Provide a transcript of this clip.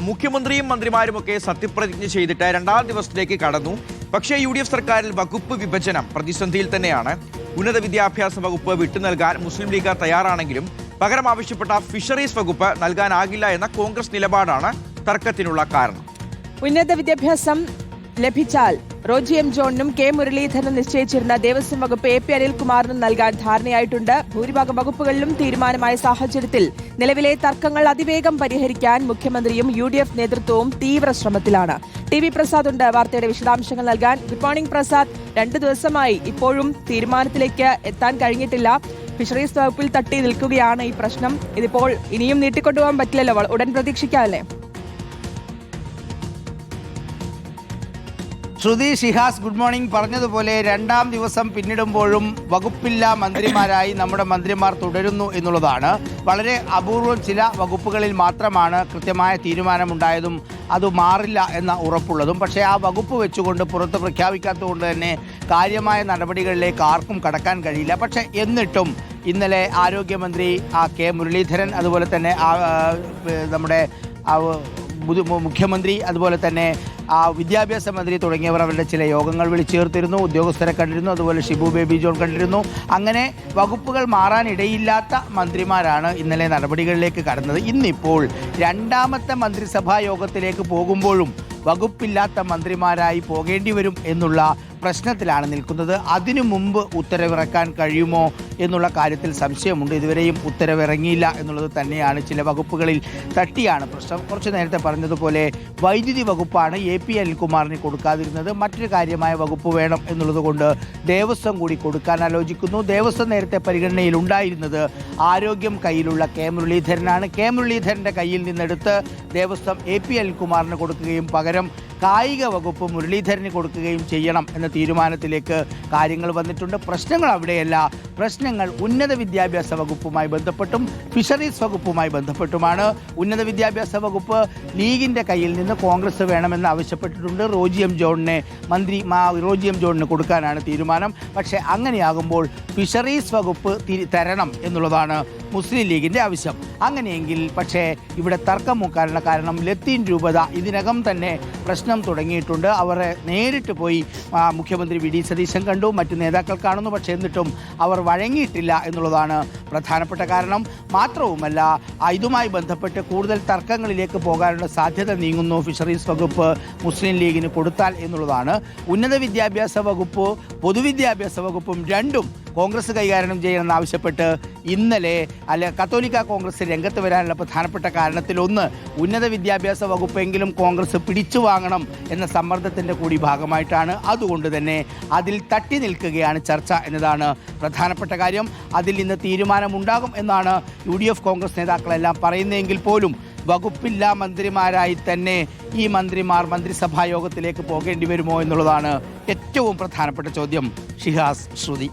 മുഖ്യമന്ത്രിയും മന്ത്രിമാരുമൊക്കെ സത്യപ്രതിജ്ഞ ചെയ്തിട്ട് രണ്ടാം ദിവസത്തിലേക്ക് കടന്നു. പക്ഷേ UDF സർക്കാരിൽ വകുപ്പ് വിഭജനം പ്രതിസന്ധിയിൽ തന്നെയാണ്. ഉന്നത വിദ്യാഭ്യാസ വകുപ്പ് വിട്ടു നൽകാൻ മുസ്ലിം ലീഗ് തയ്യാറാണെങ്കിലും പകരം ആവശ്യപ്പെട്ട ഫിഷറീസ് വകുപ്പ് നൽകാനാകില്ല എന്ന കോൺഗ്രസ് നിലപാടാണ് തർക്കത്തിനുള്ള കാരണം. ഉന്നത വിദ്യാഭ്യാസം ലഭിച്ചാൽ റോജി എം ജോണിനും കെ മുരളീധരനും നിശ്ചയിച്ചിരുന്ന ദേവസ്വം വകുപ്പ് AP അനിൽകുമാറിനും നൽകാൻ ധാരണയായിട്ടുണ്ട്. ഭൂരിഭാഗം വകുപ്പുകളിലും തീരുമാനമായ സാഹചര്യത്തിൽ നിലവിലെ തർക്കങ്ങൾ അതിവേഗം പരിഹരിക്കാൻ മുഖ്യമന്ത്രിയും UDF നേതൃത്വവും തീവ്ര ശ്രമത്തിലാണ്. TV പ്രസാദ് ഉണ്ട് വാർത്തയുടെ വിശദാംശങ്ങൾ നൽകാൻ. Good morning Prasad. 2 ദിവസമായി ഇപ്പോഴും തീരുമാനത്തിലേക്ക് എത്താൻ കഴിഞ്ഞിട്ടില്ല. ഫിഷറീസ് വകുപ്പിൽ തട്ടി നിൽക്കുകയാണ് ഈ പ്രശ്നം. ഇതിപ്പോൾ ഇനിയും നീട്ടിക്കൊണ്ടുപോകാൻ പറ്റില്ലല്ലോ, ഉടൻ പ്രതീക്ഷിക്കാമല്ലേ? ശ്രുതി, ഷിഹാസ്, ഗുഡ് മോർണിംഗ്. പറഞ്ഞതുപോലെ രണ്ടാം ദിവസം പിന്നിടുമ്പോഴും വകുപ്പില്ലാ മന്ത്രിമാരായി നമ്മുടെ മന്ത്രിമാർ തുടരുന്നു എന്നുള്ളതാണ്. വളരെ അപൂർവം ചില വകുപ്പുകളിൽ മാത്രമാണ് കൃത്യമായ തീരുമാനമുണ്ടായതും അത് മാറില്ല എന്ന ഉറപ്പുള്ളതും. പക്ഷേ ആ വകുപ്പ് വെച്ചുകൊണ്ട് പുറത്ത് പ്രഖ്യാപിക്കാത്തതുകൊണ്ട് തന്നെ കാര്യമായ നടപടികളിലേക്ക് ആർക്കും കടക്കാൻ കഴിയില്ല. പക്ഷേ എന്നിട്ടും ഇന്നലെ ആരോഗ്യമന്ത്രി കെ മുരളീധരൻ, അതുപോലെ തന്നെ നമ്മുടെ മുഖ്യമന്ത്രി, അതുപോലെ തന്നെ വിദ്യാഭ്യാസ മന്ത്രി തുടങ്ങിയവർ അവരുടെ ചില യോഗങ്ങൾ വിളിച്ചു ചേർത്തിരുന്നു. ഉദ്യോഗസ്ഥരെ കണ്ടിരുന്നു. അതുപോലെ ഷിബു ബേബി ജോൺ കണ്ടിരുന്നു. അങ്ങനെ വകുപ്പുകൾ മാറാനിടയില്ലാത്ത മന്ത്രിമാരാണ് ഇന്നലെ നടപടികളിലേക്ക് കടന്നത്. ഇന്നിപ്പോൾ രണ്ടാമത്തെ മന്ത്രിസഭാ യോഗത്തിലേക്ക് പോകുമ്പോഴും വകുപ്പില്ലാത്ത മന്ത്രിമാരായി പോകേണ്ടി വരും എന്നുള്ള പ്രശ്നത്തിലാണ് നിൽക്കുന്നത്. അതിനു മുമ്പ് ഉത്തരവിറക്കാൻ കഴിയുമോ എന്നുള്ള കാര്യത്തിൽ സംശയമുണ്ട്. ഇതുവരെയും ഉത്തരവിറങ്ങിയില്ല എന്നുള്ളത് തന്നെയാണ്. ചില വകുപ്പുകളിൽ തട്ടിയാണ് പ്രശ്നം. കുറച്ച് നേരത്തെ പറഞ്ഞതുപോലെ വൈദ്യുതി വകുപ്പാണ് AP അനിൽകുമാറിന് കൊടുക്കാതിരുന്നത്. മറ്റൊരു കാര്യമായ വകുപ്പ് വേണം എന്നുള്ളത് കൊണ്ട് ദേവസ്വം കൂടി കൊടുക്കാൻ ആലോചിക്കുന്നു. ദേവസ്വം നേരത്തെ പരിഗണനയിൽ ഉണ്ടായിരുന്നത് ആരോഗ്യം കയ്യിലുള്ള കെ മുരളീധരനാണ്. കെ മുരളീധരൻ്റെ കയ്യിൽ നിന്നെടുത്ത് ദേവസ്വം AP അനിൽകുമാറിന് കൊടുക്കുകയും പകരം കായിക വകുപ്പ് മുരളീധരന് കൊടുക്കുകയും ചെയ്യണം എന്ന തീരുമാനത്തിലേക്ക് കാര്യങ്ങൾ വന്നിട്ടുണ്ട്. പ്രശ്നങ്ങൾ അവിടെയല്ല. പ്രശ്നങ്ങൾ ഉന്നത വിദ്യാഭ്യാസ വകുപ്പുമായി ബന്ധപ്പെട്ടും ഫിഷറീസ് വകുപ്പുമായി ബന്ധപ്പെട്ടുമാണ്. ഉന്നത വിദ്യാഭ്യാസ വകുപ്പ് ലീഗിൻ്റെ കയ്യിൽ നിന്ന് കോൺഗ്രസ് വേണമെന്ന് ആവശ്യപ്പെട്ടിട്ടുണ്ട്. റോജി എം ജോണിന് കൊടുക്കാനാണ് തീരുമാനം. പക്ഷേ അങ്ങനെയാകുമ്പോൾ ഫിഷറീസ് വകുപ്പ് തരണം എന്നുള്ളതാണ് മുസ്ലിം ലീഗിൻ്റെ ആവശ്യം. അങ്ങനെയെങ്കിൽ പക്ഷേ ഇവിടെ തർക്കം മൂക്കാനുള്ള കാരണം ലത്തീൻ രൂപത ഇതിനകം തന്നെ പ്രശ്നം തുടങ്ങിയിട്ടുണ്ട്. അവർ നേരിട്ട് പോയി മുഖ്യമന്ത്രി VD സതീശൻ കണ്ടു, മറ്റു നേതാക്കൾ കാണുന്നു. പക്ഷേ എന്നിട്ടും അവർ വഴങ്ങിയിട്ടില്ല എന്നുള്ളതാണ് പ്രധാനപ്പെട്ട കാരണം. മാത്രവുമല്ല, ഇതുമായി ബന്ധപ്പെട്ട് കൂടുതൽ തർക്കങ്ങളിലേക്ക് പോകാനുള്ള സാധ്യത നീങ്ങുന്നു ഫിഷറീസ് വകുപ്പ് മുസ്ലിം ലീഗിന് കൊടുത്താൽ എന്നുള്ളതാണ്. ഉന്നത വിദ്യാഭ്യാസ വകുപ്പ് പൊതുവിദ്യാഭ്യാസ വകുപ്പും രണ്ടും കോൺഗ്രസ് കൈകാര്യം ചെയ്യണമെന്നാവശ്യപ്പെട്ട് ഇന്നലെ കത്തോലിക്ക കോൺഗ്രസ് രംഗത്ത് വരാനുള്ള പ്രധാനപ്പെട്ട കാരണത്തിലൊന്ന് ഉന്നത വിദ്യാഭ്യാസ വകുപ്പെങ്കിലും കോൺഗ്രസ് പിടിച്ചു വാങ്ങണം എന്ന സമ്മർദ്ദത്തിൻ്റെ കൂടി ഭാഗമായിട്ടാണ്. അതുകൊണ്ട് തന്നെ അതിൽ തട്ടി നിൽക്കുകയാണ് ചർച്ച എന്നതാണ് പ്രധാനപ്പെട്ട കാര്യം. അതിൽ ഇന്ന് തീരുമാനമുണ്ടാകും എന്നാണ് UDF കോൺഗ്രസ് നേതാക്കളെല്ലാം പറയുന്നതെങ്കിൽ പോലും വകുപ്പില്ലാ മന്ത്രിമാരായി തന്നെ ഈ മന്ത്രിമാർ മന്ത്രിസഭാ യോഗത്തിലേക്ക് പോകേണ്ടി വരുമോ എന്നുള്ളതാണ് ഏറ്റവും പ്രധാനപ്പെട്ട ചോദ്യം. ഷിഹാസ്, ശ്രുതി.